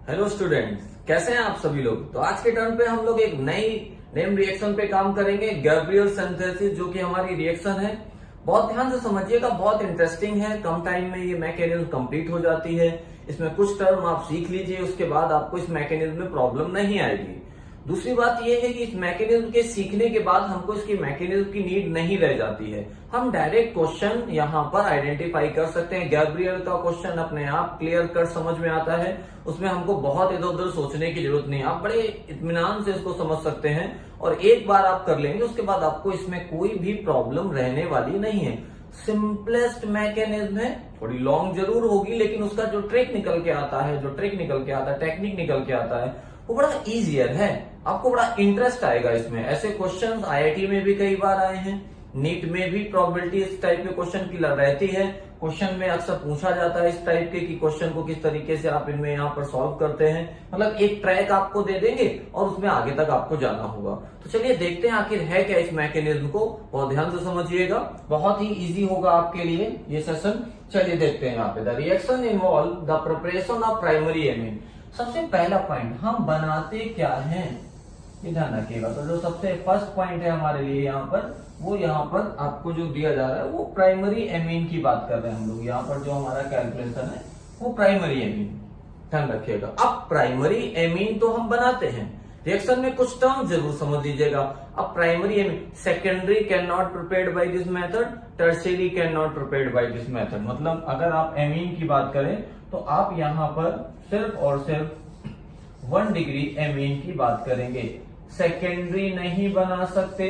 Hello students, कैसे हैं आप सभी लोग। तो आज के टर्न पे हम लोग एक नई नेम रिएक्शन पे काम करेंगे, गैब्रियल सिंथेसिस, जो कि हमारी रिएक्शन है। बहुत ध्यान से समझिएगा, बहुत इंटरेस्टिंग है। कम टाइम में ये मैकेनिज्म कंप्लीट हो जाती है। इसमें कुछ टर्म आप सीख लीजिए, उसके बाद आपको इस मैकेनिज्म में प्रॉब्लम नहीं आएगी। दूसरी बात यह है कि इस मैकेनिज्म के सीखने के बाद हमको इसकी मैकेनिज्म की नीड नहीं रह जाती है। हम डायरेक्ट क्वेश्चन यहाँ पर आइडेंटिफाई कर सकते हैं। गैब्रियल का क्वेश्चन अपने आप क्लियर कट समझ में आता है, उसमें हमको बहुत इधर उधर सोचने की जरूरत नहीं है। आप बड़े इत्मीनान से इसको समझ सकते हैं और एक बार आप कर लेंगे, उसके बाद आपको इसमें कोई भी प्रॉब्लम रहने वाली नहीं है। सिंपलेस्ट मैकेनिज्म है, थोड़ी लॉन्ग जरूर होगी, लेकिन उसका जो ट्रिक निकल के आता है, टेक्निक निकल के आता है, वो बड़ा इजियर है। आपको बड़ा इंटरेस्ट आएगा इसमें। ऐसे क्वेश्चंस आईआईटी में भी कई बार आए हैं, नीट में भी प्रोबेबिलिटी इस टाइप के क्वेश्चन की रहती है। क्वेश्चन में अक्सर पूछा जाता है इस टाइप के कि क्वेश्चन को किस तरीके से आप इनमें यहाँ पर सॉल्व करते हैं। मतलब एक ट्रैक आपको दे देंगे और उसमें आगे तक आपको जाना होगा। तो चलिए देखते हैं आखिर है क्या इस मैकेनिज्म को। बहुत ध्यान से समझिएगा, बहुत ही इजी होगा आपके लिए ये सेशन। चलिए देखते हैं यहाँ पे। The reaction involve the preparation of primary amine. सबसे पहला पॉइंट, हम बनाते क्या हैं, ये ध्यान रखिएगा। तो जो सबसे फर्स्ट पॉइंट है हमारे लिए यहाँ पर, वो यहाँ पर आपको जो दिया जा रहा है वो प्राइमरी एमीन की बात कर रहे हैं हम लोग। यहाँ पर जो हमारा कैलकुलेशन है वो प्राइमरी एमीन, ध्यान रखिएगा। अब प्राइमरी एमीन तो हम बनाते हैं, रिएक्शन में कुछ टर्म जरूर समझ लीजिएगा। अब primary amine, secondary can not prepared by this method, tertiary can not prepared by this method. मतलब अगर आप एमीन की बात करें तो आप यहाँ पर सिर्फ और सिर्फ 1 डिग्री एमीन की बात करेंगे। सेकेंडरी नहीं बना सकते,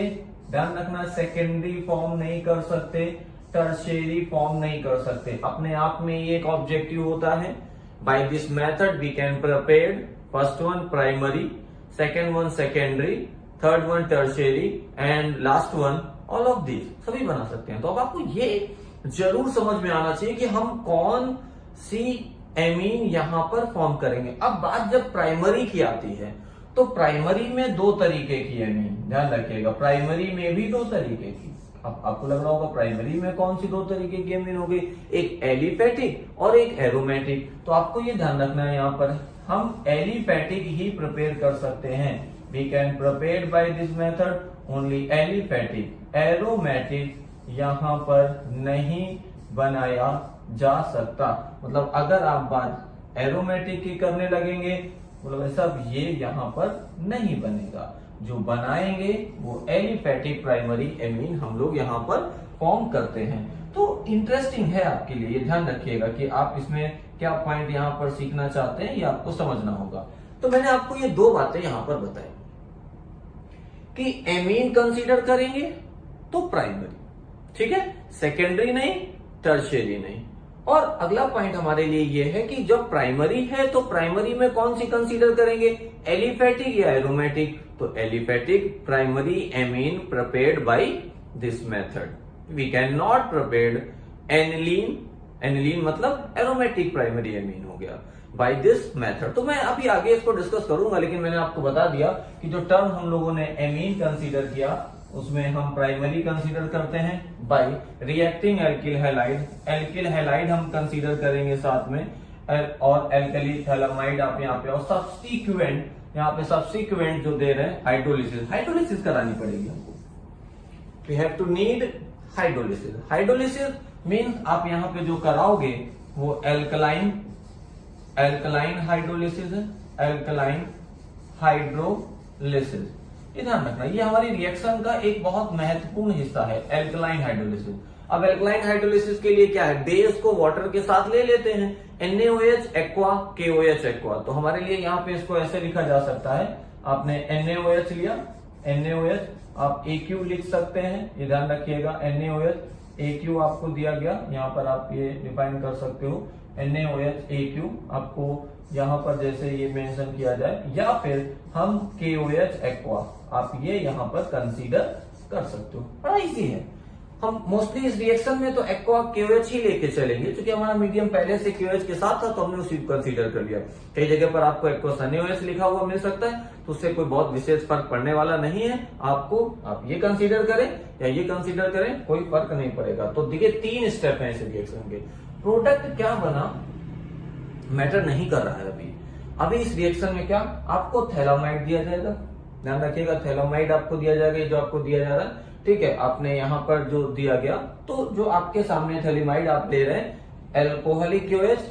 ध्यान रखना, सेकेंडरी फॉर्म नहीं कर सकते, टर्शियरी फॉर्म नहीं कर सकते। अपने आप में ये एक ऑब्जेक्टिव होता है। By this method we can prepare first one primary, second one secondary, third one tertiary and last one all of this, सभी बना सकते हैं। तो अब आपको ये जरूर समझ में आना चाहिए कि हम कौन सी एमीन यहां पर फॉर्म करेंगे। अब बात जब प्राइमरी की आती है तो प्राइमरी में 2 तरीके की एमीन, ध्यान रखिएगा। प्राइमरी में भी 2 तरीके की। अब आपको लग रहा होगा प्राइमरी में कौन सी 2 तरीके की एमीन होगी, एक एलिफेटिक और एक एरोमेटिक। तो आपको ये ध्यान रखना है, यहाँ पर हम एलिफेटिक ही प्रिपेयर कर सकते हैं। We can prepare by this method only aliphatic. Aromatic यहाँ पर नहीं बनाया जा सकता। मतलब अगर आप बात एरोमेटिक की करने लगेंगे, मतलब सब ये यहाँ पर नहीं बनेगा। जो बनाएंगे वो एलिफेटिक प्राइमरी एमीन हम लोग यहाँ पर फॉर्म करते हैं। तो इंटरेस्टिंग है आपके लिए, ये ध्यान रखिएगा कि आप इसमें क्या पॉइंट यहाँ पर सीखना चाहते हैं, ये आपको समझना होगा। तो मैंने आपको ये 2 बातें यहाँ पर बताई कि एमीन कंसीडर करेंगे तो प्राइमरी, ठीक है, सेकेंडरी नहीं, टर्शियरी नहीं। और अगला पॉइंट हमारे लिए ये है कि जब प्राइमरी है तो प्राइमरी में कौन सी कंसीडर करेंगे, एलिफेटिक या एरोमेटिक। तो aliphatic primary amine prepared by this method. We can not prepared aniline, aniline मतलब एरोमेटिक प्राइमरी एमीन हो गया, बाय दिस मेथड। तो मैं अभी आगे इसको डिस्कस करूंगा, लेकिन मैंने आपको बता दिया कि जो टर्म हम लोगों ने एमीन कंसीडर किया उसमें हम प्राइमरी कंसीडर करते हैं bye reacting alkyl halide. Alkyl halide हम कंसीडर करेंगे साथ में, और एल्कली थैलामाइड आप यहाँ पे, और सब्स्टिक्वेंट यहाँ पे सब्स्टिक्वेंट जो दे रहे हैं हाइड्रोलिसिस। हाइड्रोलिसिस करानी पड़ेगी हमको, we have to need hydrolysis. Hydrolysis means आप यहाँ पे जो कराओगे वो एल्कलाइन हाइड्रोलिसिस है, एल्कलाइन हाइड्रोलिसिस। ध्यान रखना, ये हमारी रिएक्शन का एक बहुत महत्वपूर्ण हिस्सा है, एल्कलाइन हाइड्रोलिसिस। अब एल्कलाइन हाइड्रोलिसिस के लिए क्या है, बेस को वाटर के साथ ले लेते हैं, NaOH एक्वा, KOH एक्वा। तो हमारे लिए यहाँ पे इसको ऐसे लिखा जा सकता है, आपने NaOH लिया, NaOH आप AQ लिख सकते हैं, ये ध्यान रखिएगा। NaOH AQ आपको दिया गया, यहाँ पर आप ये डिफाइन कर सकते हो, NaOH AQ आपको यहाँ पर जैसे ये मेंशन किया जाए, या फिर हम KOH एक्वा आप ये यहाँ पर कंसीडर कर सकते हो। बड़ा इजी है। हम मोस्टली इस रिएक्शन में तो एक्वा KOH ही लेके चलेंगे, क्योंकि हमारा मीडियम पहले से KOH के साथ था तो हमने उसी को कंसीडर कर लिया। कई जगह पर आपको एक्वा NaOH लिखा हुआ मिल सकता है, तो उससे कोई बहुत विशेष फर्क पड़ने वाला नहीं है आपको। आप ये कंसीडर करें या ये कंसीडर करें, कोई फर्क नहीं पड़ेगा। तो देखिए 3 स्टेप है इस रिएक्शन के। प्रोडक्ट क्या बना मैटर नहीं कर रहा है अभी। अभी इस रिएक्शन में क्या आपको थैलामाइड दिया जाएगा, ध्यान रखिएगा थैलामाइड आपको दिया जाएगा, ये जो आपको दिया जा रहा है, ठीक है। आपने यहाँ पर जो दिया गया, तो जो आपके सामने थैलेमाइड आप ले रहे हैं, एल्कोहलिक OH,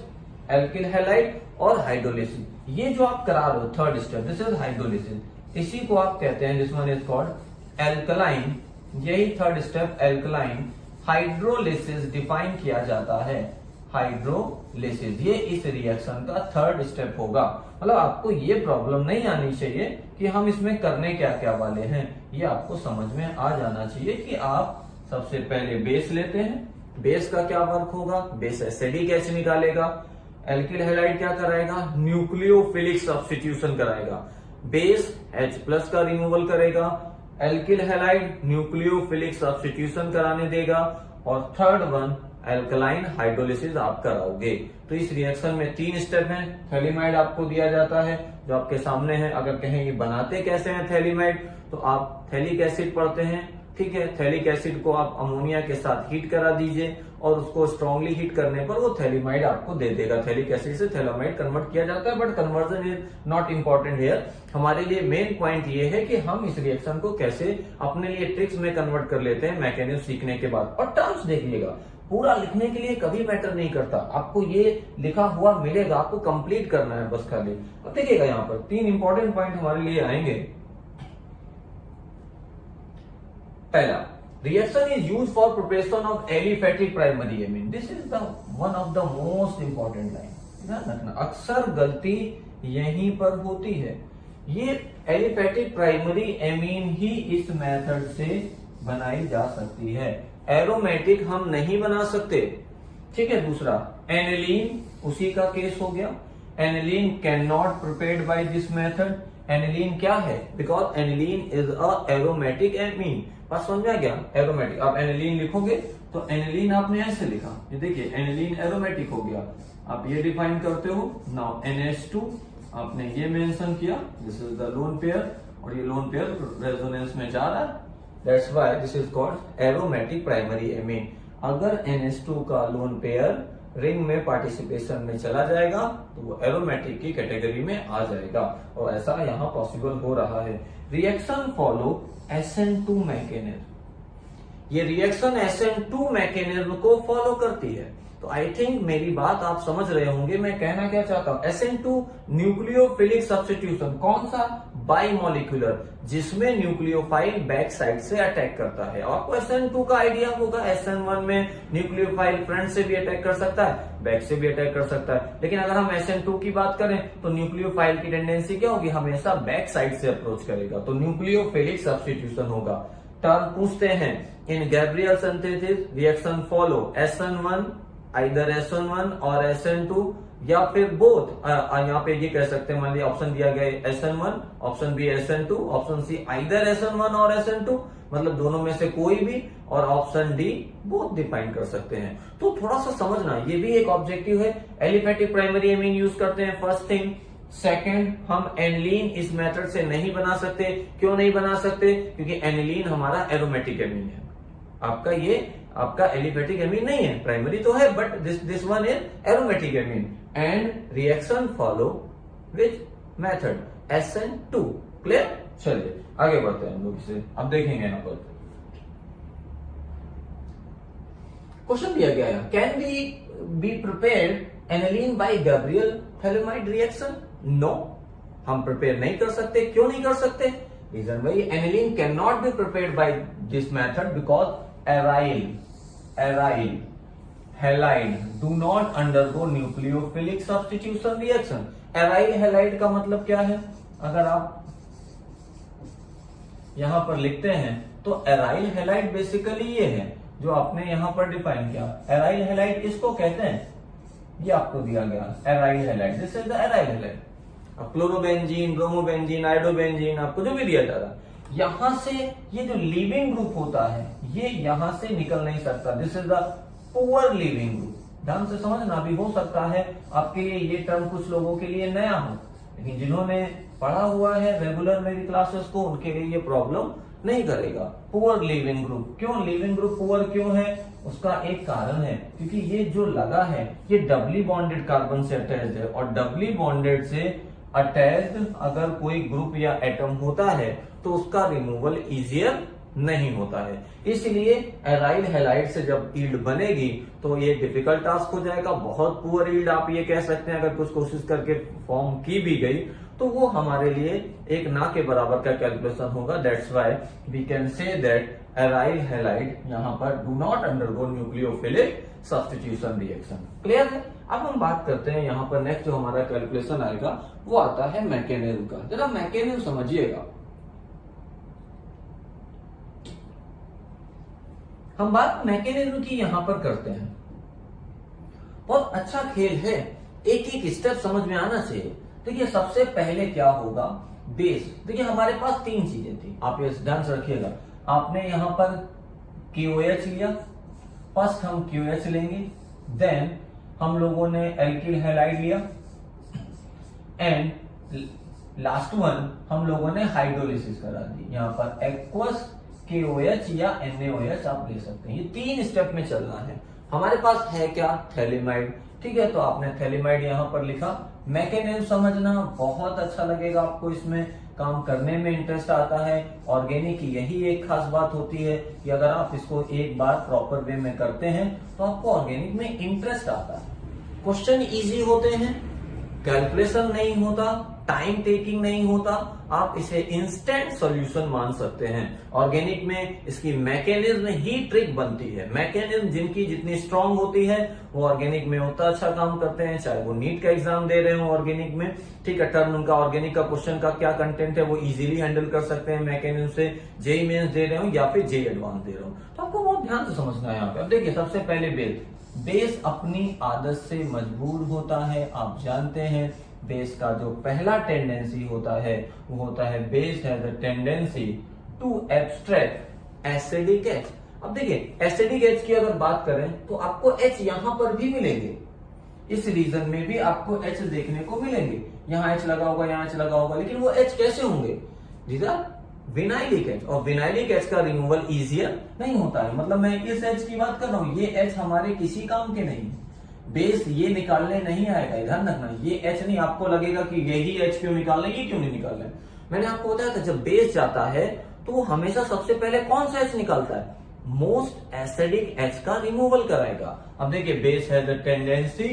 एल्किल हैलाइड और हाइड्रोलिसिस, ये जो आप करा रहे हो third step, this is hydrolysis, इसी को आप कहते हैं, this one is called alkaline, यही third step alkaline hydrolysis define किया जाता है, हाइड्रोलिसिस, ये इस रिएक्शन का थर्ड स्टेप होगा। मतलब आपको ये प्रॉब्लम नहीं आनी चाहिए कि हम इसमें करने क्या क्या वाले हैं, ये आपको समझ में आ जाना चाहिए कि आप सबसे पहले बेस लेते हैं, बेस का क्या वर्क होगा, बेस एसिडिक एच निकालेगा, एल्किल हैलाइड क्या कराएगा, न्यूक्लियोफिलिक सब्स्टिट्यूशन कराएगा, बेस H+ का रिमूवल करेगा, एल्किल हैलाइड न्यूक्लियोफिलिक सब्स्टिट्यूशन कराने देगा, और थर्ड वन एल्कलाइन हाइड्रोलिसिस आप कराओगे। तो इस रिएक्शन में 3 स्टेप हैं। थैलेमाइड आपको दिया जाता है जो आपके सामने है, अगर कहें ये बनाते कैसे हैं थैलेमाइड, तो आप थैलिक एसिड पढ़ते हैं, ठीक है। थैलिक एसिड को आप अमोनिया के साथ हीट करा दीजिए और उसको स्ट्रांगली हीट करने पर वो थैलेमाइड आपको दे देगा। थैलिक एसिड से थैलेमाइड कन्वर्ट किया जाता है, but conversion is not important here. हमारे लिए मेन पॉइंट ये है कि हम इस रिएक्शन को कैसे अपने लिए ट्रिक्स में कन्वर्ट कर लेते हैं मैकेनिज्म सीखने के बाद। और टर्म्स देखिएगा, पूरा लिखने के लिए कभी मैटर नहीं करता, आपको ये लिखा हुआ मिलेगा, आपको कंप्लीट करना है बस खाली। अब देखिएगा यहाँ पर 3 इंपॉर्टेंट पॉइंट हमारे लिए आएंगे। पहला, reaction is use for preparation of aliphatic primary amine, this is the one of the most important line, ध्यान रखना, अक्सर गलती यहीं पर होती है। ये एलिफेटिक प्राइमरी एमीन ही इस मेथड से बनाई जा सकती है, एरोमेटिक हम नहीं बना सकते, ठीक है। दूसरा, एनिलीन उसी का केस हो गया, aniline can not prepared by this method. Aniline क्या है, because aniline is a aromatic amine, बात समझ में आ गया, एरोमेटिक। आप एनिलीन लिखोगे तो एनिलीन आपने ऐसे लिखा, ये देखिए एनिलीन एरोमेटिक हो गया, आप ये डिफाइन करते हो। नाउ NH2 आपने ये मेंशन किया, this is the lone pair, और ये लोन पेयर रेजोनेंस में जा रहा है, that's why this is called aromatic primary amine. अगर NH2 का लोन पेयर रिंग में पार्टिसिपेशन में चला जाएगा तो वो एरोमेटिक की कैटेगरी में आ जाएगा, और ऐसा यहाँ पॉसिबल हो रहा है। रिएक्शन फॉलो SN2 मैकेनिज्म, ये रिएक्शन SN2 मैकेनिज्म को फॉलो करती है। तो आई थिंक मेरी बात आप समझ रहे होंगे, मैं कहना क्या चाहता हूं। SN2 न्यूक्लियोफिलिक सब्स्टिट्यूशन, कौन सा, बाइमोलिकुलर, जिसमें न्यूक्लियोफाइल बैक साइड से अटैक करता है। आपको SN2 का आइडिया होगा, SN1 में न्यूक्लियोफाइल फ्रंट से भी अटैक कर सकता है, बैक से भी अटैक कर सकता है, लेकिन अगर हम SN2 की बात करें तो न्यूक्लियोफाइल की टेंडेंसी क्या होगी, हमेशा बैक साइड से अप्रोच करेगा, तो न्यूक्लियोफिलिक सब्स्टिट्यूशन होगा। टर्म पूछते हैं, in Gabriel synthesis reaction follow SN1, either SN1 और SN2, या फिर बोथ। यहाँ पे ये कह सकते हैं, मान लिया ऑप्शन दिया गया है SN1, option B SN2, option C either SN1 और SN2, मतलब दोनों में से कोई भी, और ऑप्शन डी बोथ डिफाइन कर सकते हैं। तो थोड़ा सा समझना, ये भी एक ऑब्जेक्टिव है। एलिफेटिक प्राइमरी एमीन यूज करते हैं, फर्स्ट थिंग। सेकेंड, हम एनिलीन इस मेथड से नहीं बना सकते। क्यों नहीं बना सकते, क्योंकि एनिलीन हमारा एरोमेटिक एमीन है, आपका एलिफेटिक एमीन नहीं है, प्राइमरी तो है, but this one is aromatic amine. And reaction follow which method, SN2। Clear, चलिए आगे बढ़ते हैं हम लोग इसे, अब देखेंगे यहाँ पर क्वेश्चन दिया गया है, can be prepared aniline by Gabriel phthalimide reaction. No, हम प्रिपेयर नहीं कर सकते। क्यों नहीं कर सकते, रीजन भाई, aniline can not be prepared by this method because aryl halide do not undergo nucleophilic substitution reaction. Aryl halide का मतलब क्या है, अगर आप यहां पर लिखते हैं तो एराइल हैलाइड बेसिकली ये है जो आपने यहां पर डिफाइन किया। एराइल हैलाइड इसको कहते हैं, ये आपको दिया गया aryl halide, this is the aryl halide. अब क्लोरोबेंजीन, ब्रोमोबेंजीन, आइडोबेंजीन, आपको जो भी दिया जा रहा है, यहां से ये जो लीविंग ग्रुप होता है ये यहां से निकल नहीं सकता, this is the poor leaving group. ध्यान से समझना, भी हो सकता है आपके लिए ये टर्म कुछ लोगों के लिए नया हो, लेकिन जिन्होंने पढ़ा हुआ है रेगुलर मेरी क्लासेस को, उनके लिए ये प्रॉब्लम नहीं करेगा। पुअर लिविंग ग्रुप, क्यों लिविंग ग्रुप पुअर क्यों है, उसका एक कारण है, क्योंकि ये जो लगा है ये डबली बॉन्डेड कार्बन से अटैच्ड है, और डबली बॉन्डेड से अटैच्ड अगर कोई ग्रुप या एटम होता है तो उसका रिमूवल इजियर नहीं होता है। इसलिए एराइल हैलाइड से जब ईल्ड बनेगी तो ये डिफिकल्ट टास्क हो जाएगा, बहुत पुअर ईल्ड आप ये कह सकते हैं। अगर कुछ कोशिश करके फॉर्म की भी गई तो वो हमारे लिए एक ना के बराबर का कैलकुलेशन होगा। That's why we can say that aryl halide यहाँ पर do not undergo nucleophilic substitution reaction. Clear है? अब हम बात करते हैं यहाँ पर नेक्स्ट जो हमारा कैलकुलेशन आएगा वो आता है मैकेनिज्म का। जरा मैकेनिज्म समझिएगा। हम बात मैकेनिज्म की यहां पर करते हैं। बहुत अच्छा खेल है, एक एक स्टेप समझ में आना चाहिए। देखिए सबसे पहले क्या होगा, बेस। देखिए हमारे पास तीन चीजें थी, आप ये ध्यान से रखिएगा। आपने यहां पर KOH लिया, फर्स्ट हम QH लेंगे, देन हम लोगों ने एल्किल हैलाइड लिया एंड लास्ट वन हम लोगों ने हाइड्रोलिसिस करा दी। यहां पर एक्वस KOH या NaOH आप ले सकते हैं। ये तीन स्टेप में चलना है। हमारे पास है क्या, थैलेमाइड। ठीक है, तो आपने थैलेमाइड यहां पर लिखा। मैकेनिज्म समझना बहुत अच्छा लगेगा आपको, इसमें काम करने में इंटरेस्ट आता है। ऑर्गेनिक की यही एक खास बात होती है कि अगर आप इसको एक बार प्रॉपर वे में करते हैं तो आपको ऑर्गेनिक में इंटरेस्ट आता है। क्वेश्चन इजी होते हैं, कैलकुलेशन नहीं होता, टाइम टेकिंग नहीं होता, आप इसे इंस्टेंट सॉल्यूशन मान सकते हैं। ऑर्गेनिक में इसकी मैकेनिज्म ही ट्रिक बनती है। मैकेनिज्म जिनकी जितनी स्ट्रांग होती है वो ऑर्गेनिक में उतना अच्छा काम करते हैं, चाहे वो नीट का एग्जाम दे रहे हो ऑर्गेनिक में। ठीक है, टर्म उनका ऑर्गेनिक का क्वेश्चन का क्या कंटेंट है वो इजीली हैंडल कर सकते हैं मैकेनिज्म से। जेईई मेंस दे रहे हो या फिर जेईई एडवांस दे रहे हो, तो आपको बहुत ध्यान से समझना है यहाँ पे। अब देखिए सबसे पहले बेस अपनी आदत से मजबूर होता है। आप जानते हैं बेस का जो पहला टेंडेंसी होता है वो होता है base has a tendency to abstract acidic H. अब देखिए एसिडिक एच की अगर बात करें तो आपको एच यहां पर भी मिलेंगे, इस रीजन में भी आपको एच देखने को मिलेंगे। यहाँ एच लगा होगा, यहाँ एच लगा होगा, लेकिन वो एच कैसे होंगे, दीज आर विनाइलिक एच। और विनाइलिक एच का रिमूवल इजियर नहीं होता है। मतलब मैं इस एच की बात कर रहा हूं, ये एच हमारे किसी काम के नहीं, बेस ये निकालने नहीं आएगा। ध्यान रखना, ये एच नहीं, आपको लगेगा कि यही एच क्यों निकाल रहे, ये क्यों नहीं निकाल रहे। मैंने आपको बताया था जब बेस जाता है तो वो हमेशा सबसे पहले कौन सा एच निकालता है, मोस्ट एसिडिक एच का रिमूवल कराएगा। अब देखिए base has a tendency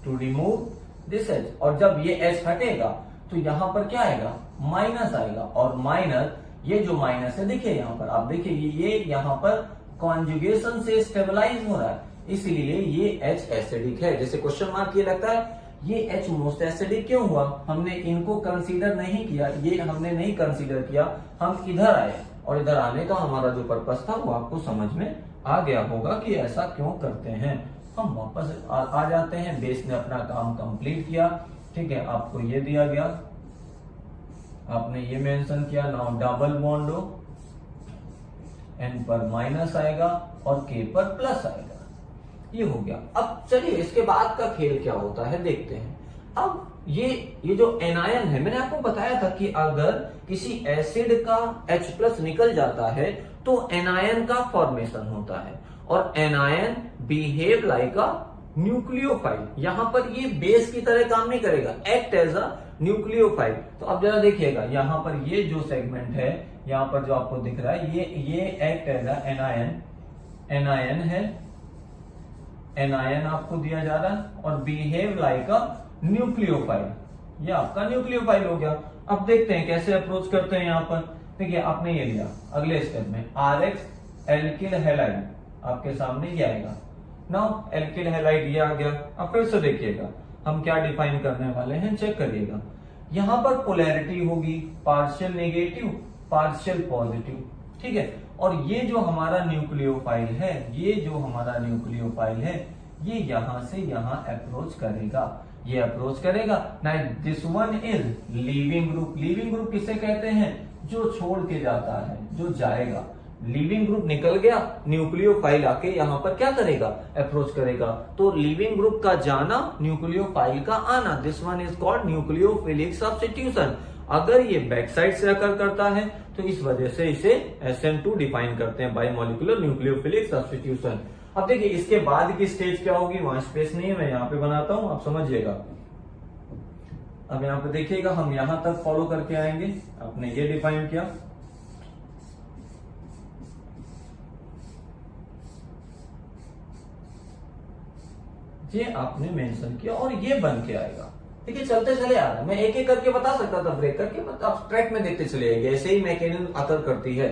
to remove this H, और जब ये एच हटेगा तो यहां पर क्या आएगा, माइनस आएगा। और माइनस, ये जो माइनस है देखिए यहां पर, आप देखिए ये यहां पर कॉन्जुगेशन से स्टेबलाइज हो रहा है, इसलिए ये H एसिडिक है। जैसे क्वेश्चन मार्क ये लगता है ये H मोस्ट एसिडिक क्यों हुआ, हमने इनको कंसीडर नहीं किया, ये हमने नहीं कंसीडर किया, हम इधर आए और इधर आने का हमारा जो पर्पस था वो आपको समझ में आ गया होगा कि ऐसा क्यों करते हैं। हम वापस आ जाते हैं, बेस ने अपना काम कंप्लीट किया। ठीक है, आपको ये दिया गया, आपने ये मेंशन किया, नाउ डबल बॉन्ड हो, N पर माइनस आएगा और K पर प्लस आएगा, ये हो गया। अब चलिए इसके बाद का खेल क्या होता है देखते हैं। अब ये जो एनायन है, मैंने आपको बताया था कि अगर किसी एसिड का H+ निकल जाता है तो एनायन का फॉर्मेशन होता है, और anion behave like a nucleophile. यहां पर ये बेस की तरह काम नहीं करेगा, एक्ट एज अ न्यूक्लियोफाइल। तो अब जरा देखिएगा, यहां पर ये जो सेगमेंट है, यहां पर जो आपको दिख रहा है, ये एक्ट एज अ एनायन है, एनायन आपको दिया जा रहा है, और बिहेव लाइक अ न्यूक्लियोफाइल, ये आपका न्यूक्लियोफाइल हो गया। अब देखते हैं कैसे अप्रोच करते हैं। यहां पर देखिए आपने ये लिया, अगले स्टेप में RX एल्किल हैलाइड आपके सामने ये आएगा। नाउ एल्किल हैलाइड ये आ गया। अब फिर से देखिएगा हम क्या डिफाइन करने वाले हैं, चेक करिएगा। यहां पर पोलैरिटी होगी पार्शियल नेगेटिव, पार्शियल पॉजिटिव। ठीक है, और ये जो हमारा न्यूक्लियोफाइल है, ये जो हमारा न्यूक्लियोफाइल है, ये यहां से यहां अप्रोच करेगा, ये अप्रोच करेगा। ना this one is leaving group. Leaving group किसे कहते हैं, जो छोड़ के जाता है, जो जाएगा। लीविंग ग्रुप निकल गया, न्यूक्लियोफाइल आके यहां पर क्या करेगा, अप्रोच करेगा। तो लीविंग ग्रुप का जाना, न्यूक्लियोफाइल का आना, this one is called nucleophilic substitution. अगर ये बैक साइड से अकर करता है तो इस वजह से इसे SN2 डिफाइन करते हैं, बाइमोलिकुलर न्यूक्लियोफिलिक सब्स्टिट्यूशन। अब देखिए इसके बाद की स्टेज क्या होगी, वहां स्पेस नहीं है, मैं यहां पे बनाता हूं, आप समझिएगा। अब यहाँ पे देखिएगा हम यहां तक फॉलो करके आएंगे। आपने ये डिफाइन किया, ये आपने मेंशन किया और ये बन के आएगा। ठीक है, चलते चले आ रहे हैं। मैं एक एक करके बता सकता था ब्रेक करके, बट आप ट्रैक में देखते चले जाएंगे। ऐसे ही मैकेनिज्म अकर करती है।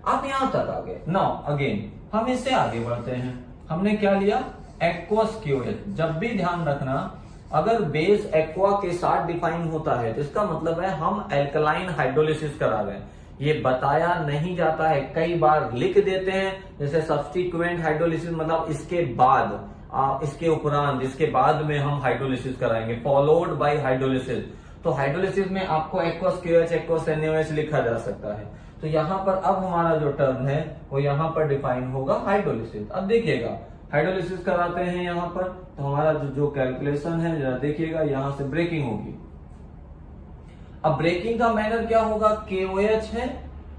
आप यहां तक आ गए। नाउ अगेन हम इससे आगे बढ़ते हैं। हमने क्या लिया, एक्वस क्यूएच। जब भी ध्यान रखना, अगर बेस एक्वा के साथ डिफाइन होता है तो इसका मतलब है हम एल्कलाइन हाइड्रोलिसिस करा रहे हैं। ये बताया नहीं जाता है, कई बार लिख देते हैं जैसे सब्स्टिक्वेंट हाइड्रोलिसिस, मतलब इसके बाद, इसके उपरांत, इसके बाद में हम हाइड्रोलिसिस कराएंगे, फॉलोड बाय हाइड्रोलिसिस। तो हाइड्रोलिसिस में आपको एक्वस क्यूएच, एक्वस एनएओएच लिखा जा सकता है। तो यहां पर अब हमारा जो टर्म है वो यहां पर डिफाइन होगा हाइड्रोलिसिस। अब देखिएगा हाइड्रोलिसिस कराते हैं यहां पर, तो हमारा जो कैलकुलेशन है जरा देखिएगा, यहां से ब्रेकिंग होगी। अब ब्रेकिंग का मैनर क्या होगा, KOH है।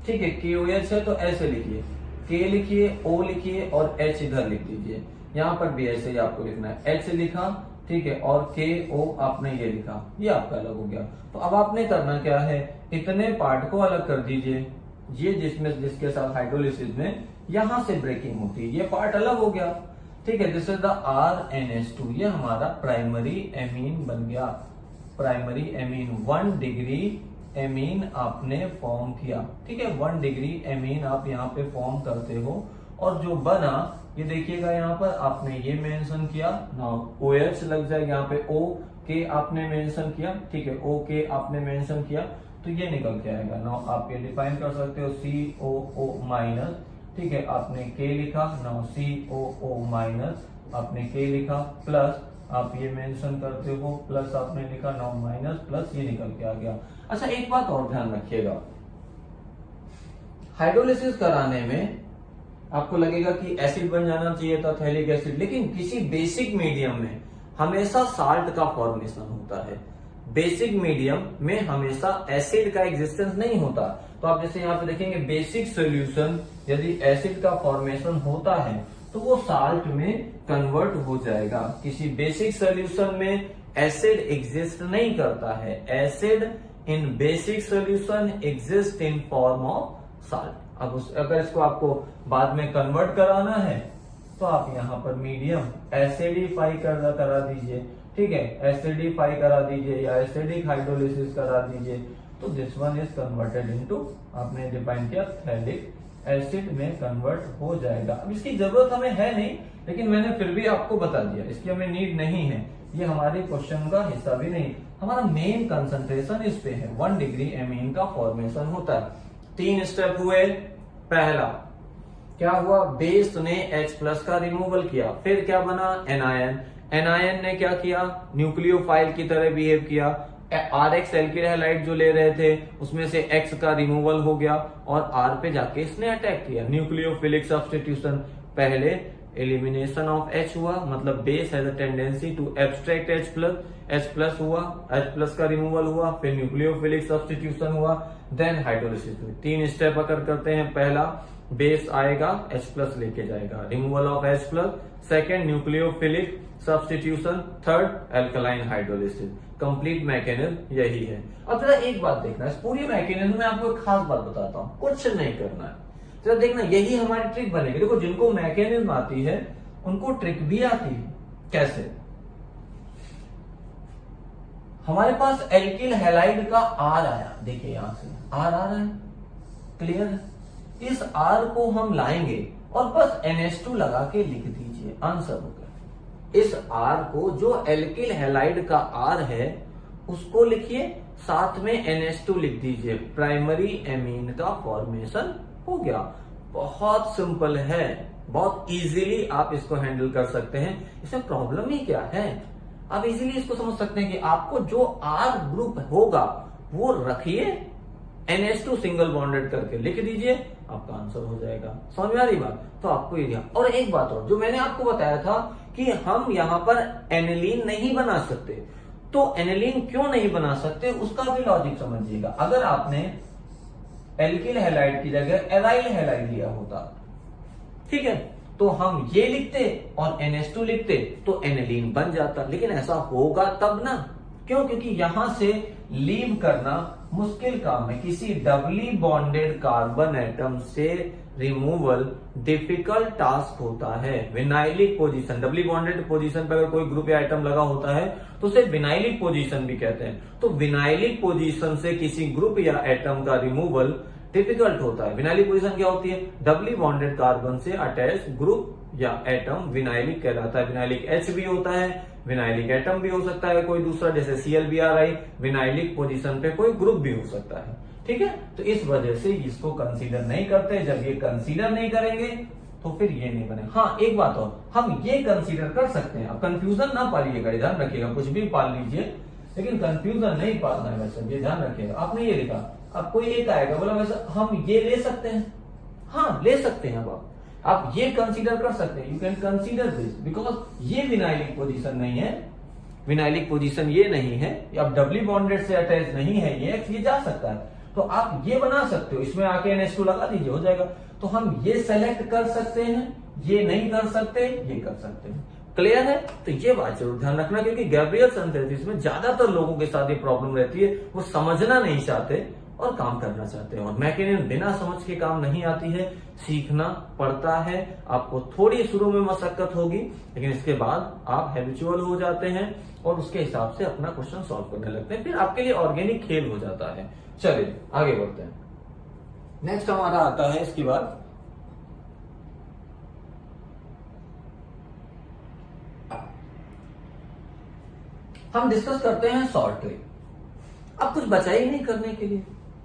ठीक है, KOH है तो ऐसे लिखिए, K लिखिए, O लिखिए और H इधर लिख दीजिए। यहां पर भी ऐसे ही आपको लिखना है, H लिखा, ठीक है, और KO आपने ये लिखा, ये आपका अलग हो गया। तो अब आपने करना क्या है, इतने पार्ट को अलग कर दीजिए। ये जिसके साथ हाइड्रोलिसिस में यहां से ब्रेकिंग होती है, ये पार्ट अलग हो गया। ठीक है, दिस इज द RNH2, ये हमारा प्राइमरी एमीन बन गया। प्राइमरी एमीन 1 डिग्री एमीन आपने फॉर्म किया। ठीक है, 1 डिग्री एमीन आप यहाँ पे फॉर्म करते हो और जो बना ये देखिएगा, यहाँ पर आपने ये मेंशन किया। नाउ OH लग जाएगा, यहाँ पे OK आपने मेंशन किया। ठीक है, OK आपने मेंशन किया तो ये निकल के आएगा। नाउ आप ये डिफाइन कर सकते हो COO माइनस। ठीक है, आपने K लिखा, नाउ COO माइनस आपने K लिखा, प्लस आप ये मेंशन करते हो, प्लस आपने लिखा, नाउ माइनस प्लस ये निकल के आ गया। अच्छा, एक बात और ध्यान रखिएगा, हाइड्रोलिसिस कराने में आपको लगेगा कि एसिड बन जाना चाहिए था, थैलिक एसिड, लेकिन किसी बेसिक मीडियम में हमेशा साल्ट का फॉर्मेशन होता है। बेसिक मीडियम में हमेशा एसिड का एग्जिस्टेंस नहीं होता। तो आप जैसे यहाँ पे देखेंगे, बेसिक सॉल्यूशन यदि एसिड का फॉर्मेशन होता है तो वो साल्ट में कन्वर्ट हो जाएगा। किसी बेसिक सॉल्यूशन में एसिड एग्जिस्ट नहीं करता है। Acid in basic solution exist in form of salt. अब अगर इसको आपको बाद में कन्वर्ट कराना है तो आप यहाँ पर मीडियम एसिडिफाई करा दीजिए। ठीक है, एसिडिफाई करा दीजिए या एसिडिक हाइड्रोलिसिस करा दीजिए, तो this one is converted into, आपने डिफाइन किया, थैलिक एसिड में कन्वर्ट हो जाएगा। अब इसकी जरूरत हमें है नहीं, लेकिन मैंने फिर भी आपको बता दिया, इसकी हमें नीड नहीं है, ये हमारे क्वेश्चन का हिस्सा भी नहीं। हमारा मेन कंसंट्रेशन इस पे है, 1 डिग्री एमीन का फॉर्मेशन होता है। 3 स्टेप हुए। पहला क्या हुआ, बेस ने H+ का रिमूवल किया, फिर क्या बना, एनायन। एनायन ने क्या किया, न्यूक्लियोफाइल की तरह बिहेव किया। RH एल्किल हैलाइड जो ले रहे थे उसमें से X का रिमूवल हो गया और R पे जाके इसने अटैक किया, न्यूक्लियोफिलिक सब्स्टिट्यूशन। पहले एलिमिनेशन ऑफ H हुआ, मतलब base has a tendency to abstract H+ हुआ, H+ का रिमूवल हुआ, फिर न्यूक्लियोफिलिक सब्स्टिट्यूशन हुआ, देन हाइड्रोलिसिस हुई। 3 स्टेप अगर करते हैं, पहला बेस आएगा, H+ लेके जाएगा, removal of H+, second nucleophilic substitution, third alkaline hydrolysis. Complete mechanism यही है। अब जरा एक बात देखना, इस पूरी मैकेनिज्म में आपको एक खास बात बताता हूं, कुछ नहीं करना है, जरा देखना, यही हमारी ट्रिक बनेगी। देखो, जिनको मैकेनिज्म आती है उनको ट्रिक भी आती है। कैसे, हमारे पास एल्किल हैलाइड का R आया, देखिए यहां से R आ रहा है, क्लियर है। इस R को हम लाएंगे और बस NH2 लगा के लिख दीजिए, आंसर हो गया। इस R को, जो एल्किल हैलाइड का R है, उसको लिखिए, साथ में NH2 लिख दीजिए, प्राइमरी एमीन का फॉर्मेशन हो गया। बहुत सिंपल है, बहुत इजीली आप इसको हैंडल कर सकते हैं। इसमें प्रॉब्लम ही क्या है, आप इजीली इसको समझ सकते हैं कि आपको जो R ग्रुप होगा वो रखिए, NH2 सिंगल बॉन्डेड करके लिख दीजिए, आपका आंसर हो जाएगा। समझ में आ रही बात, तो आपको ये। और एक बात और, जो मैंने आपको बताया था कि हम यहां पर एनिलीन नहीं बना सकते, तो एनिलीन क्यों नहीं बना सकते उसका भी लॉजिक समझिएगा। अगर आपने एल्किल हैलाइड की जगह एराइल हैलाइड लिया होता, ठीक है, तो हम ये लिखते और NH2 लिखते तो एनिलीन बन जाता, लेकिन ऐसा होगा तब ना, क्यों? क्योंकि यहां से लीव करना मुश्किल काम है। किसी डबली बॉन्डेड कार्बन एटम से रिमूवल डिफिकल्ट टास्क होता है। Vinylic position, doubly bonded position पर अगर कोई ग्रुप या आइटम लगा होता है तो उसे विनाइलिक पोजीशन भी कहते हैं। तो विनाइलिक पोजीशन से किसी ग्रुप या एटम का रिमूवल डिफिकल्ट होता है। विनाइलिक पोजीशन क्या होती है? डबली बॉन्डेड कार्बन से अटैच ग्रुप या एटम विनाइलिक कहलाता है। विनाइलिक H भी होता है, विनाइलिक एटम भी हो सकता है कोई दूसरा, जैसे ClBr, विनाइलिक पोजीशन पे कोई ग्रुप भी हो सकता है। ठीक है, तो इस वजह से इसको कंसीडर नहीं करते। जब ये कंसीडर नहीं करेंगे तो फिर ये नहीं बने। हाँ, एक बात और, हम ये कंसीडर कर सकते हैं। अब कंफ्यूजन ना पालिएगा, ध्यान रखिएगा, कुछ भी पाल लीजिए लेकिन कंफ्यूजन नहीं पालना है वैसे, ये ध्यान रखिएगा। आपने ये लिखा, अब कोई एक आएगा बोला वैसे हम ये ले सकते हैं, हाँ ले सकते हैं। अब आप ये कंसीडर कर सकते हैं, you can consider this, because ये विनाइलिक पोजीशन नहीं है, विनाइलिक पोजीशन ये नहीं है, अब डबली बॉन्डेड से अटैच नहीं है ये जा सकता है। तो आप ये बना सकते हो, इसमें आके NH2 लगा दीजिए, हो जाएगा। तो हम ये सेलेक्ट कर सकते हैं, ये नहीं कर सकते, ये कर सकते हैं। क्लियर है? तो ये बात जरूर ध्यान रखना, क्योंकि गैब्रियल सिंथेसिस में ज्यादातर लोगों के साथ ये प्रॉब्लम रहती है, वो समझना नहीं चाहते और काम करना चाहते हैं। और मैकेनिज्म बिना समझ के काम नहीं आती है, सीखना पड़ता है। आपको थोड़ी शुरू में मशक्कत होगी, लेकिन इसके बाद आप हैबिचुअल हो जाते हैं और उसके हिसाब से अपना क्वेश्चन सॉल्व करने लगते हैं। फिर आपके लिए ऑर्गेनिक खेल हो जाता है। चलिए आगे बढ़ते हैं। नेक्स्ट हमारा आता है इसके बाद हम डिस्कस करते हैं सॉर्टिंग। अब कुछ बचा ही नहीं करने के लिए,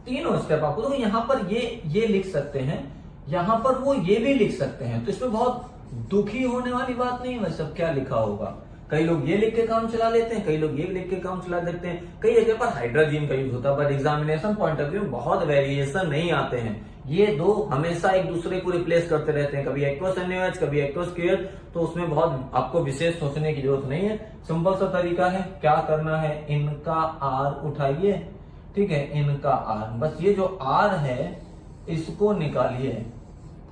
तीनों स्टेप आपको तो यहां पर ये लिख सकते हैं, यहां पर वो ये भी लिख सकते हैं। तो इसमें बहुत दुखी होने वाली बात नहीं है। वैसे क्या लिखा होगा, कई लोग ये लिख के काम चला लेते हैं, कई लोग ये लिख के काम चला देते हैं। कई जगह पर हाइड्रोजन का यूज होता है, but examination point of view बहुत वेरिएशन नहीं आते हैं। ये दो हमेशा एक दूसरे को रिप्लेस करते रहते हैं, कभी एक्वस NaOH, कभी एक्वस KOH। तो उसमें बहुत आपको विशेष सोचने की जरूरत नहीं है। सिंपल सा तरीका है, क्या करना है, इनका R उठाइए, ठीक है, इनका R, बस ये जो R है इसको निकालिए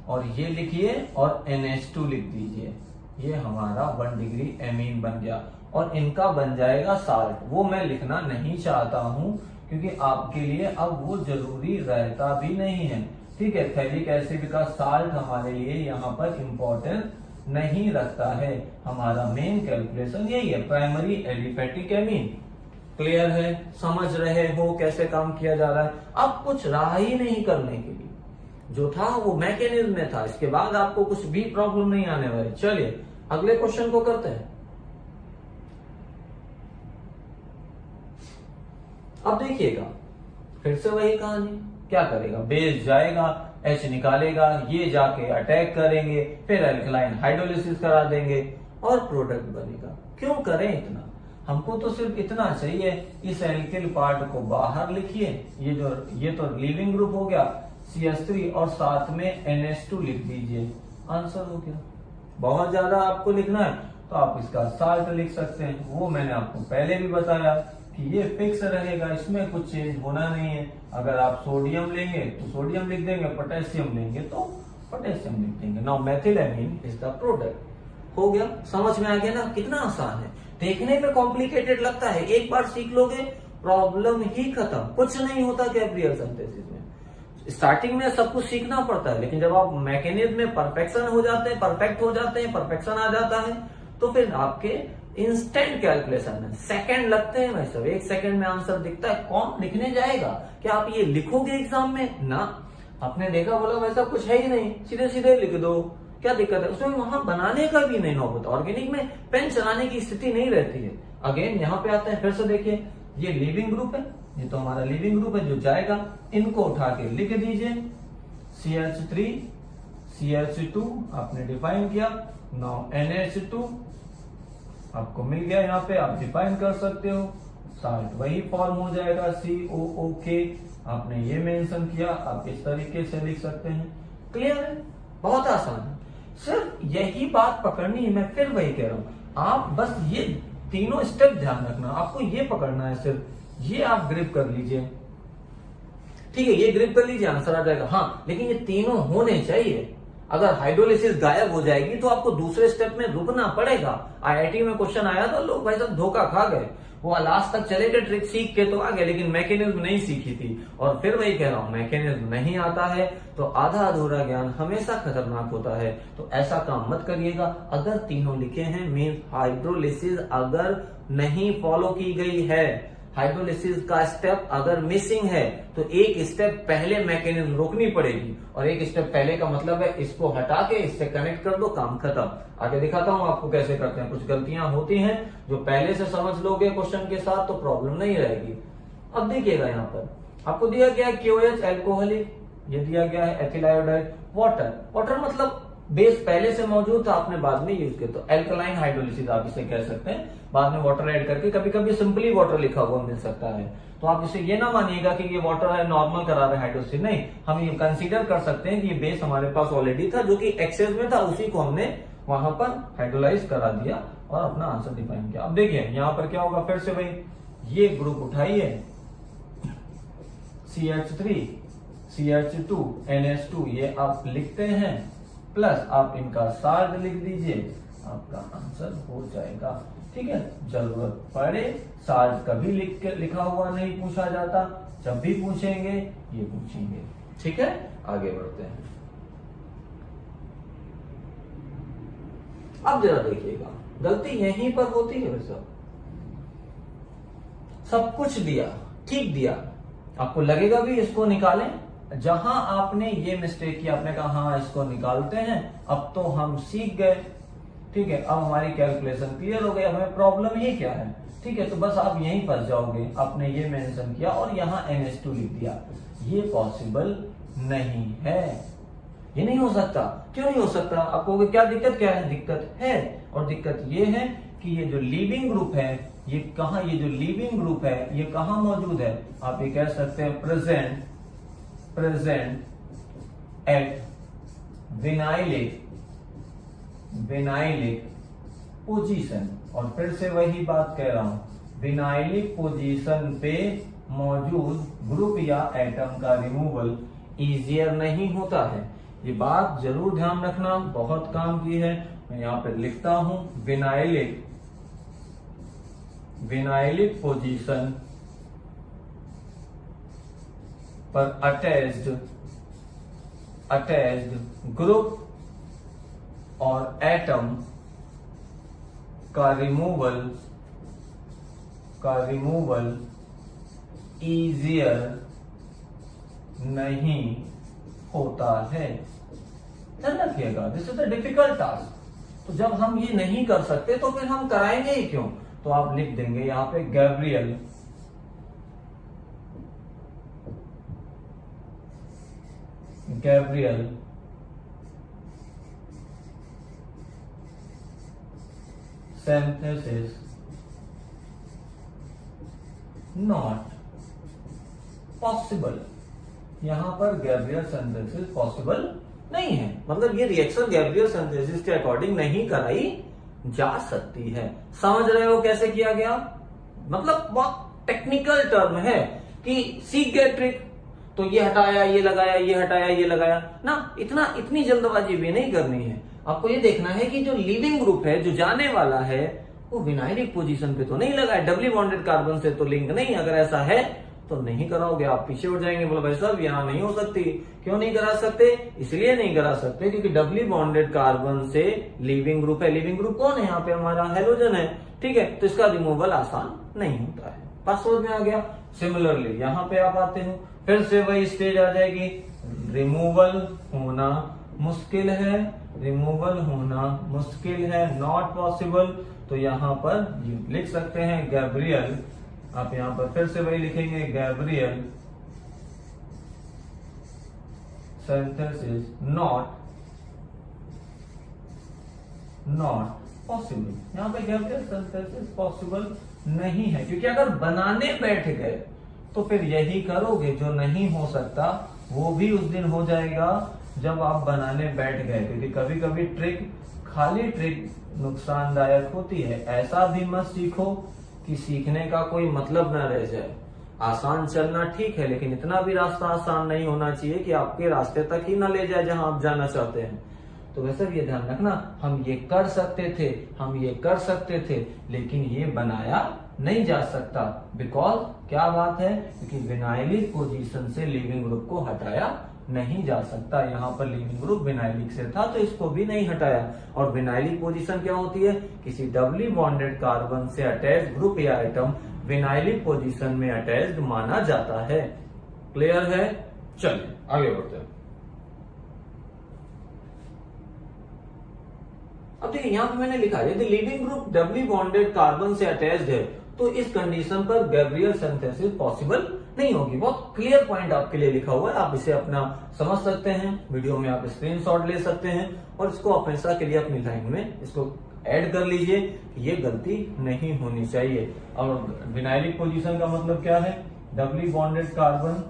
और ये लिखिए और NH2 लिख दीजिए। ये हमारा 1 डिग्री एमीन बन गया और इनका बन जाएगा साल्ट। वो मैं लिखना नहीं चाहता हूं क्योंकि आपके लिए अब वो जरूरी रहता भी नहीं है। ठीक है, थैलिक एसिड का साल्ट हमारे लिए यहाँ पर इंपॉर्टेंस नहीं रखता है। हमारा मेन कैलकुलेशन यही है, प्राइमरी एलिफेटिक एमीन। क्लियर है? समझ रहे हो कैसे काम किया जा रहा है? अब कुछ रहा ही नहीं करने के लिए, जो था वो मैकेनिज्म में था। इसके बाद आपको कुछ भी प्रॉब्लम नहीं आने वाली। चलिए अगले क्वेश्चन को करते हैं। अब देखिएगा, फिर से वही कहानी, क्या करेगा, बेस जाएगा, H निकालेगा, ये जाके अटैक करेंगे, फिर एल्कलाइन हाइड्रोलिसिस करा देंगे और प्रोडक्ट बनेगा। क्यों करें इतना? हमको तो सिर्फ इतना चाहिए, इस एल्किल पार्ट को बाहर लिखिए, ये तो लीविंग ग्रुप हो गया CH3 और साथ में NH2 लिख दीजिए, आंसर हो गया। बहुत ज्यादा आपको लिखना है तो आप इसका साल्ट लिख सकते हैं, वो मैंने आपको पहले भी बताया कि ये फिक्स रहेगा, इसमें कुछ चेंज होना नहीं है। अगर आप सोडियम लेंगे तो सोडियम लिख देंगे, पोटेशियम लेंगे तो पोटेशियम लिख देंगे। Now methylamine is the product. हो गया, समझ में आ गया ना? कितना आसान है, देखने में कॉम्प्लिकेटेड लगता है, एक बार सीख लोगे प्रॉब्लम ही खत्म। कुछ नहीं होता गैब्रियल सिंथेसिस में, स्टार्टिंग में सब कुछ सीखना पड़ता है, लेकिन जब आप मैकेनिज्म में परफेक्ट हो जाते हैं, परफेक्शन आ जाता है, तो फिर आपके इंस्टेंट कैलकुलेशन में सेकंड लगते हैं। वैसे 1 सेकंड में आंसर दिखता है। कौन लिखने जाएगा? क्या आप ये लिखोगे एग्जाम में? ना, आपने देखा बोला वैसा कुछ है ही नहीं, सीधे सीधे लिख दो, क्या दिक्कत है उसमें? वहां बनाने का भी नहीं नौबत। ऑर्गेनिक में पेन चलाने की स्थिति नहीं रहती है। अगेन यहाँ पे आते हैं, फिर से देखिए, ये लिविंग ग्रुप है, ये तो हमारा लिविंग ग्रुप है जो जाएगा, इनको उठा के लिख दीजिए, CH3 CH2 आपने डिफाइन किया, नाउ NH2 आपको मिल गया, यहाँ पे आप डिफाइन कर सकते हो, साल्ट वही फॉर्म हो जाएगा COOK, आपने ये मेंशन किया, आप इस तरीके से लिख सकते हैं। क्लियर है? बहुत आसान है, सिर्फ यही बात पकड़नी है। मैं फिर वही कह रहा हूं, आप बस ये तीनों स्टेप ध्यान रखना, आपको ये पकड़ना है, सिर्फ ये आप ग्रिप कर लीजिए। ठीक है, ये ग्रिप कर लीजिए, आंसर आ जाएगा। हाँ, लेकिन ये तीनों होने चाहिए। अगर हाइड्रोलिसिस गायब हो जाएगी तो आपको दूसरे स्टेप में रुकना पड़ेगा। आईआईटी में क्वेश्चन आया था, लोग भाई साहब धोखा खा गए, वो लास्ट तक चले गए, ट्रिक सीख के तो आ गए, लेकिन मैकेनिज्म नहीं सीखी थी। और फिर वही कह रहा हूं, मैकेनिज्म नहीं आता है तो आधा अधूरा ज्ञान हमेशा खतरनाक होता है। तो ऐसा काम मत करिएगा। अगर तीनों लिखे हैं मीन हाइड्रोलिसिस अगर नहीं फॉलो की गई है, हाइड्रोलिसिस का स्टेप अगर मिसिंग है, तो एक स्टेप पहले मैकेनिज्म रोकनी पड़ेगी। और एक स्टेप पहले का मतलब है इसको हटा के इससे कनेक्ट कर दो, काम खत्म। आगे दिखाता हूं आपको कैसे करते हैं। कुछ गलतियां होती हैं जो पहले से समझ लोगे क्वेश्चन के साथ तो प्रॉब्लम नहीं रहेगी। अब देखिएगा यहाँ पर आपको दिया गया है KOH एल्कोहलिक, ये दिया गया है एथिल आयोडाइड, वाटर। वाटर मतलब बेस पहले से मौजूद था, आपने बाद में यूज किया, तो एल्कलाइन हाइड्रोलिसिस आप इसे कह सकते हैं। बाद में वाटर ऐड करके, कभी कभी सिंपली वाटर लिखा हुआ मिल सकता है, तो आप इसे ये ना मानिएगा कि ये वाटर है नॉर्मल करा रहे हाइड्रोलिसिस, नहीं, हम ये कंसीडर कर सकते हैं कि ये बेस हमारे पास ऑलरेडी था जो कि एक्सेस में था, उसी को हमने वहां पर हाइड्रोलाइज करा दिया और अपना आंसर डिफाइन किया। अब देखिए यहाँ पर क्या होगा, फिर से भाई ये ग्रुप उठाइए, CH3 CH2 NH2 ये आप लिखते हैं, प्लस आप इनका साल्ट लिख दीजिए, आपका आंसर हो जाएगा। ठीक है, जरूरत पड़े साल्ट कभी लिखा हुआ नहीं पूछा जाता, जब भी पूछेंगे ये पूछेंगे। ठीक है, आगे बढ़ते हैं। अब जरा देखिएगा, गलती यहीं पर होती है। वैसे सब कुछ दिया, ठीक दिया, आपको लगेगा भी इसको निकालें। जहां आपने ये मिस्टेक किया, आपने कहा हाँ इसको निकालते हैं, अब तो हम सीख गए। ठीक है, अब हमारी कैलकुलेशन क्लियर हो गई, हमें प्रॉब्लम ही क्या है। ठीक है, तो बस आप यहीं फंस जाओगे। आपने ये मेंशन किया और यहाँ NH2 लिख दिया, ये पॉसिबल नहीं है, ये नहीं हो सकता। क्यों नहीं हो सकता? आपको क्या दिक्कत, क्या है दिक्कत है, और दिक्कत ये है कि ये जो लीविंग ग्रुप है ये कहा, ये जो लीविंग ग्रुप है ये कहाँ मौजूद है। आप ये कह सकते हैं प्रेजेंट एट विनाइलिक पोजीशन। और फिर से वही बात कह रहा हूं, विनाइलिक पोजीशन पे मौजूद ग्रुप या एटम का रिमूवल इजियर नहीं होता है। ये बात जरूर ध्यान रखना, बहुत काम की है। मैं यहां पे लिखता हूं, विनाइलिक पोजीशन पर अटैच्ड ग्रुप और एटम का रिमूवल इजियर नहीं होता है। ध्यान रखिएगा, this is a difficult task. तो जब हम ये नहीं कर सकते तो फिर हम कराएंगे ही क्यों। तो आप लिख देंगे यहां पे गैब्रियल synthesis not possible। यहां पर गैब्रियल सिंथेसिस पॉसिबल नहीं है, मतलब ये रिएक्शन गैब्रियल सिंथेसिस के अकॉर्डिंग नहीं कराई जा सकती है। समझ रहे हो कैसे किया गया? मतलब बहुत टेक्निकल टर्म है कि सीख गए ट्रिक, तो ये हटाया, ये लगाया, ये हटाया, ये लगाया ना, इतनी जल्दबाजी भी नहीं करनी है। आपको ये देखना है कि जो लीविंग ग्रुप है, जो जाने वाला है, वो विनाइलिक पोजीशन पे तो नहीं लगा है, डबली बॉन्डेड कार्बन से तो लिंक नहीं। अगर ऐसा है तो नहीं कराओगे, आप पीछे उठ जाएंगे, बोलो भाई साहब यहाँ नहीं हो सकती। क्यों नहीं करा सकते? इसलिए नहीं करा सकते क्योंकि डबली बॉन्डेड कार्बन से लीविंग ग्रुप है। लीविंग ग्रुप कौन है? यहाँ पे हमारा हेलोजन है। ठीक है, तो इसका रिमूवल आसान नहीं होता है। बात समझ में आ गया? सिमिलरली यहाँ पे आप आते हो, फिर से वही स्टेज आ जाएगी, रिमूवल होना मुश्किल है, नॉट पॉसिबल। तो यहाँ पर लिख सकते हैं गैब्रियल, आप यहाँ पर फिर से वही लिखेंगे, गैब्रियल सिंथेसिस नॉट पॉसिबल। यहाँ पे गैब्रियल सिंथेसिस पॉसिबल नहीं है, क्योंकि अगर बनाने बैठ गए तो फिर यही करोगे। जो नहीं हो सकता वो भी उस दिन हो जाएगा जब आप बनाने बैठ गए, क्योंकि कभी कभी खाली ट्रिक नुकसानदायक होती है। ऐसा भी मत सीखो कि सीखने का कोई मतलब न रह जाए। आसान चलना ठीक है, लेकिन इतना भी रास्ता आसान नहीं होना चाहिए कि आपके रास्ते तक ही न ले जाए जहां आप जाना चाहते हैं। तो वैसे भी ये ध्यान रखना, हम ये कर सकते थे, लेकिन ये बनाया नहीं जा सकता। बिकॉज क्या बात है, क्योंकि विनाइलिक पोजीशन से लीविंग ग्रुप को हटाया नहीं जा सकता। यहाँ पर लीविंग ग्रुप विनाइलिक से था तो इसको भी नहीं हटाया। और विनाइलिक पोजीशन क्या होती है, किसी डबली बॉन्डेड कार्बन से अटैच ग्रुप या आइटम विनाइलिक पोजीशन में अटैच्ड माना जाता है। क्लियर है? चलिए आगे बढ़ते हैं। अब देखिए यहाँ पे मैंने लिखा है यदि leaving group doubly bonded carbon से अटैच्ड है तो इस कंडीशन पर गैब्रियल सिंथेसिस पॉसिबल नहीं होगी। बहुत क्लियर पॉइंट आपके लिए लिखा हुआ है, आप इसे अपना समझ सकते हैं, वीडियो में आप स्क्रीनशॉट ले सकते हैं और इसको हमेशा के लिए अपनी लाइन में इसको ऐड कर लीजिए। ये गलती नहीं होनी चाहिए। और विनाइलिक पोजीशन का मतलब क्या है, डबली बॉन्डेड कार्बन,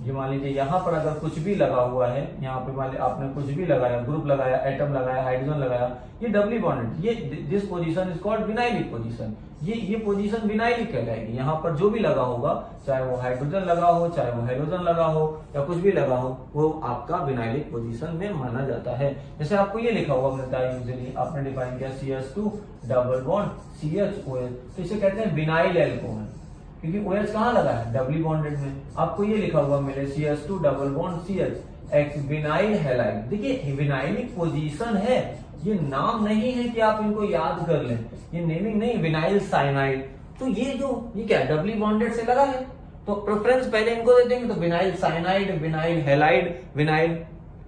ये मान लीजिए यहाँ पर अगर कुछ भी लगा हुआ है, यहाँ पे मान लीजिए आपने कुछ भी लगाया, ग्रुप लगाया, एटम लगाया, हाइड्रोजन लगाया, ये डबली बॉन्डेड, ये this position is called vinylic position. ये पोजीशन विनाइलिक कहलाएगी। यहाँ पर जो भी लगा होगा, चाहे वो हाइड्रोजन लगा हो, चाहे वो हेलोजन लगा हो या कुछ भी लगा हो, वो आपका विनाइलिक पोजीशन में माना जाता है। जैसे आपको ये लिखा हुआ मिलता है, यूजुअली आपने डिफाइन किया CH2 डबल बॉन्ड CHOH, तो इसे कहते हैं विनाइल एल्कोहल, क्योंकि OH कहाँ लगा है, डबली बॉन्डेड में। आपको ये लिखा हुआ मिले CH2 double bond CH vinyl halide. देखिए विनाइलिक पोजीशन है, ये नाम नहीं है कि आप इनको याद कर लें, ये नेमिंग नहीं, विनाइल साइनाइड। तो ये क्या डबली बॉन्डेड से लगा है, तो प्रेफरेंस पहले इनको दे देंगे, तो vinyl cyanide, vinyl halide, vinyl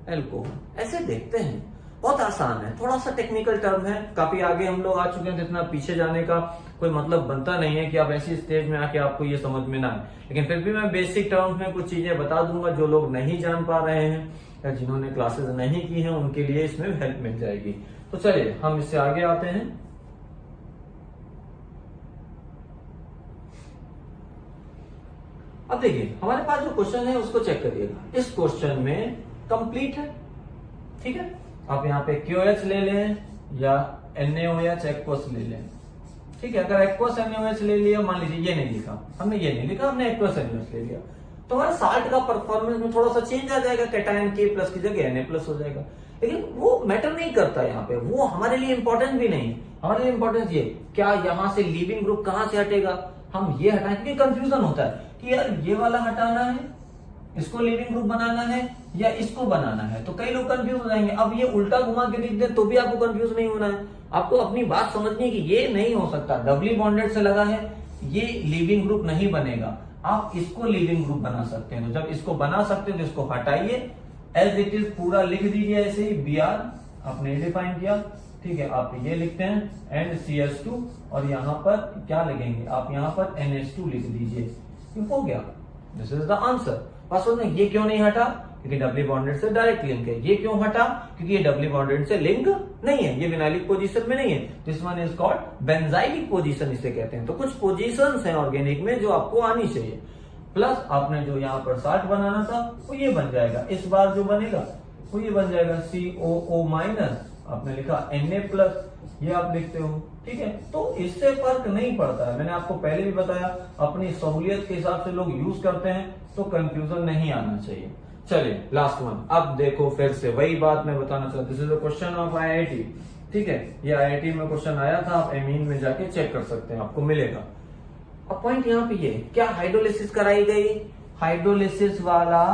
alcohol, ऐसे देखते हैं। बहुत आसान है, थोड़ा सा टेक्निकल टर्म है, काफी आगे हम लोग आ चुके हैं, तो इतना पीछे जाने का कोई मतलब बनता नहीं है कि आप ऐसी स्टेज में आके आपको ये समझ में ना आए। लेकिन फिर भी मैं बेसिक टर्म्स में कुछ चीजें बता दूंगा, जो लोग नहीं जान पा रहे हैं या जिन्होंने क्लासेस नहीं की हैं उनके लिए इसमें हेल्प मिल जाएगी। तो चलिए हम इससे आगे आते हैं। अब देखिए हमारे पास जो क्वेश्चन है उसको चेक करिएगा। इस क्वेश्चन में कंप्लीट है, ठीक है। आप यहाँ पे QH ले लें या NaOH एक्वस ले लें, ठीक है। अगर एक्वस NaOH ले लिया, मान लीजिए ये नहीं लिखा हमने, ये नहीं लिखा हमने, एक्वस NaOH ले लिया, तो हमारे साल्ट का परफॉर्मेंस में थोड़ा सा चेंज आ जाएगा, कैटायन K+ की जगह Na+ हो जाएगा। लेकिन वो मैटर नहीं करता यहाँ पे, वो हमारे लिए इंपॉर्टेंट भी नहीं। हमारे लिए इंपॉर्टेंस ये, क्या यहाँ से लीविंग ग्रुप कहाँ से हटेगा, हम ये हटाएं, क्योंकि कंफ्यूजन होता है कि यार ये वाला हटाना है, इसको लीविंग ग्रुप बनाना है या इसको बनाना है, तो कई लोग कंफ्यूज हो जाएंगे। अब ये उल्टा घुमा के लिख दे तो भी आपको कंफ्यूज नहीं होना है, आपको अपनी बात समझनी है कि ये नहीं हो सकता, डबली बॉन्डेड से लगा है, ये लीविंग ग्रुप नहीं बनेगा, आप इसको लीविंग ग्रुप बना सकते हैं। तो जब इसको बना सकते हैं तो इसको हटाइए, एज इट इज पूरा लिख दीजिए, ऐसे ही Br आपने डिफाइन किया, ठीक है। आप ये लिखते हैं एंड CH2 और यहाँ पर क्या लिखेंगे, आप यहाँ पर NH2 लिख दीजिए, हो गया, दिस इज द आंसर। बस ये क्यों नहीं हटा, क्योंकि डबली बॉन्डेड से डायरेक्ट लिंक है। ये क्यों हटा, क्योंकि ये डबली बॉन्डेड से लिंक नहीं है, ये विनाइलिक पोजीशन में नहीं है। This one is called benzylic position इसे कहते हैं। तो कुछ पोजीशंस हैं ऑर्गेनिक में जो आपको आनी चाहिए। प्लस आपने जो यहाँ पर साल्ट बनाना था वो ये बन जाएगा, इस बार जो बनेगा वो ये बन जाएगा COO-, आपने लिखा Na+, ये आप लिखते हो, ठीक है। तो इससे फर्क नहीं पड़ता है, मैंने आपको पहले भी बताया, अपनी सहूलियत के हिसाब से लोग यूज करते हैं, तो कंफ्यूजन नहीं आना चाहिए। चलिए लास्ट वन, अब देखो फिर से वही बात मैं बताना चाहता हूं, this is a question of IIT, ठीक है। ये IIT में क्वेश्चन आया था, आप एमीन में जाके चेक कर सकते हैं, आपको मिलेगा। अब पॉइंट यहाँ पे ये, क्या हाइड्रोलिसिस कराई गई, हाइड्रोलिसिस वाला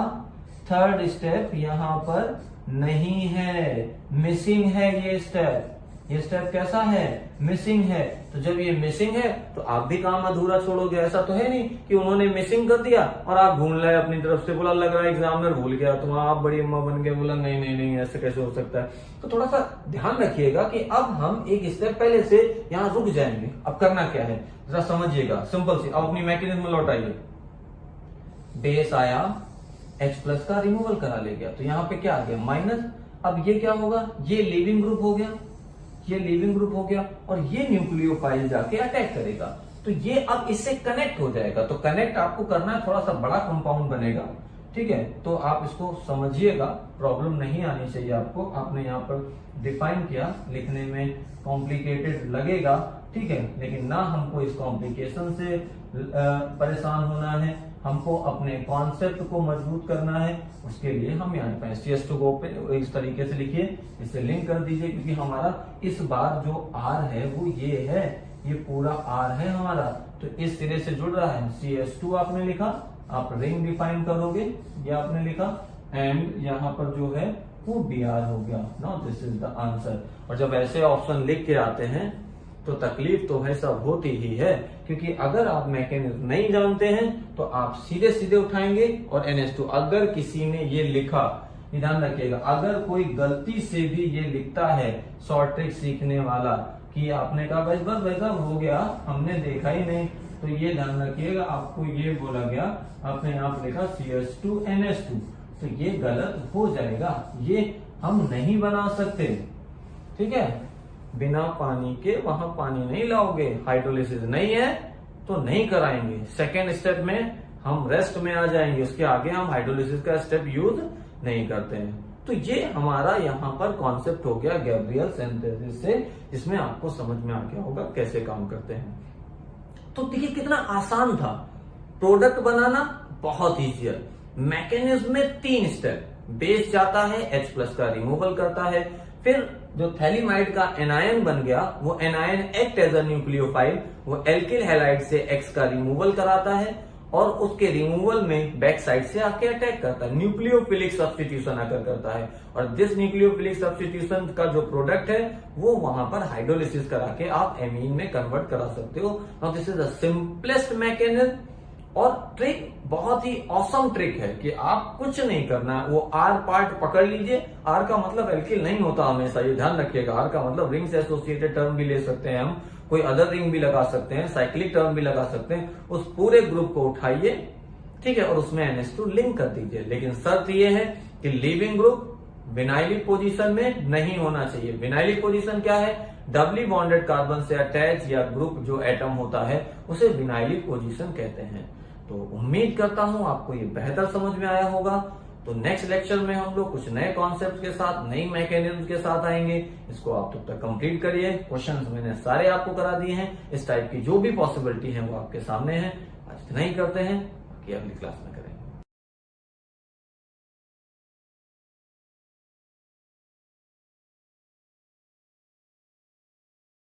थर्ड स्टेप यहाँ पर नहीं है, मिसिंग है ये स्टेप। ये स्टेप कैसा है, मिसिंग है। तो जब ये मिसिंग है तो आप भी काम अधूरा छोड़ोगे। ऐसा तो है नहीं कि उन्होंने मिसिंग कर दिया और आप ढूंढ लाए अपनी तरफ से, बोला लग रहा है एग्जामिनर भूल गया, तो आप बड़ी अम्मा बन गए, बोला नहीं नहीं नहीं ऐसे कैसे हो सकता है। तो थोड़ा सा ध्यान रखिएगा कि अब हम एक स्टेप पहले से यहाँ रुक जाएंगे। अब करना क्या है जरा समझिएगा, सिंपल सी। अब अपनी मैकेनिज्म में लौटाइए, बेस आया, H+ का रिमूवल करा ले गया, तो यहाँ पे क्या आ गया माइनस। अब ये क्या होगा, ये लिविंग ग्रुप हो गया, ये लिविंग ग्रुप हो गया और ये न्यूक्लियोफाइल जाके अटैक करेगा, तो ये अब इससे कनेक्ट हो जाएगा। तो कनेक्ट आपको करना है, थोड़ा सा बड़ा कंपाउंड बनेगा, ठीक है, तो आप इसको समझिएगा, प्रॉब्लम नहीं आनी चाहिए आपको। आपने यहाँ पर डिफाइन किया, लिखने में कॉम्प्लिकेटेड लगेगा, ठीक है, लेकिन ना हमको इस कॉम्प्लिकेशन से परेशान होना है, हमको अपने कॉन्सेप्ट को मजबूत करना है। उसके लिए हम यहाँ पे CS2Go पे इस तरीके से लिखिए, इसे लिंक कर दीजिए, क्योंकि हमारा इस बार जो R है वो ये है, ये पूरा R है हमारा, तो इस सिरे से जुड़ रहा है। CS2 आपने लिखा, आप रिंग डिफाइन करोगे, ये आपने लिखा, एंड यहाँ पर जो है वो BR हो गया। Now this is the answer. और जब ऐसे ऑप्शन लिख के आते हैं तो तकलीफ तो है सब होती ही है, क्योंकि अगर आप मैकेनिज्म नहीं जानते हैं तो आप सीधे सीधे उठाएंगे और NH2। अगर किसी ने ये लिखा, ध्यान रखिएगा, अगर कोई गलती से भी ये लिखता है शॉर्ट ट्रिक सीखने वाला कि आपने कहा बस बस भाई साहब हो गया, हमने देखा ही नहीं, तो ये ध्यान रखिएगा, आपको ये बोला गया, आपने यहाँ पर लिखा CS2NH2, तो ये गलत हो जाएगा, ये हम नहीं बना सकते, ठीक है। बिना पानी के वहां पानी नहीं लाओगे, हाइड्रोलिसिस नहीं है तो नहीं कराएंगे। सेकेंड स्टेप में हम रेस्ट में आ जाएंगे, उसके आगे हम हाइड्रोलिसिस का स्टेप यूज नहीं करते हैं। तो ये हमारा यहाँ पर कॉन्सेप्ट हो गया गैब्रियल सिंथेसिस से, जिसमें आपको समझ में आ गया होगा कैसे काम करते हैं। तो देखिए कितना आसान था, प्रोडक्ट बनाना बहुत ईजी है। मैकेनिज्म में 3 स्टेप, बेस जाता है, H+ का रिमूवल करता है, फिर जो थैलीमाइड का एनायन बन गया, वो anion act as a nucleophile, वो एल्किल हैलाइड से X का रिमूवल कराता है और उसके रिमूवल में बैक साइड से आके अटैक करता है, न्यूक्लियोफिलिक सब्स्टिट्यूशन आकर करता है। और दिस न्यूक्लियोफिलिक सब्स्टिट्यूशन का जो प्रोडक्ट है वो वहां पर हाइड्रोलिसिस करा के आप एमीन में कन्वर्ट करा सकते हो। Now this is the simplest mechanism, और ट्रिक बहुत ही ऑसम ट्रिक है कि आप कुछ नहीं करना है, वो R पार्ट पकड़ लीजिए। R का मतलब एल्किल नहीं होता हमेशा, ये ध्यान रखिएगा। R का मतलब रिंग से एसोसिएटेड टर्म भी ले सकते हैं हम, कोई अदर रिंग भी लगा सकते हैं, साइक्लिक टर्म भी लगा सकते हैं। उस पूरे ग्रुप को उठाइए, ठीक है, और उसमें NH2 लिंक कर दीजिए। लेकिन शर्त ये है कि लीविंग ग्रुप विनाइलिक पोजीशन में नहीं होना चाहिए। विनाइलिक पोजीशन क्या है? डबली बॉन्डेड कार्बन से अटैच या ग्रुप जो एटम होता है उसे विनाइलिक पोजीशन कहते हैं। तो उम्मीद करता हूं आपको ये बेहतर समझ में आया होगा। तो नेक्स्ट लेक्चर में हम लोग कुछ नए कॉन्सेप्ट के साथ, नई मैकेनिज्म के साथ आएंगे। इसको आप तब तक कंप्लीट करिए। क्वेश्चंस मैंने सारे आपको करा दिए हैं, इस टाइप की जो भी पॉसिबिलिटी है वो आपके सामने है। आज इतना ही करते हैं, बाकी अगली क्लास में करेंगे।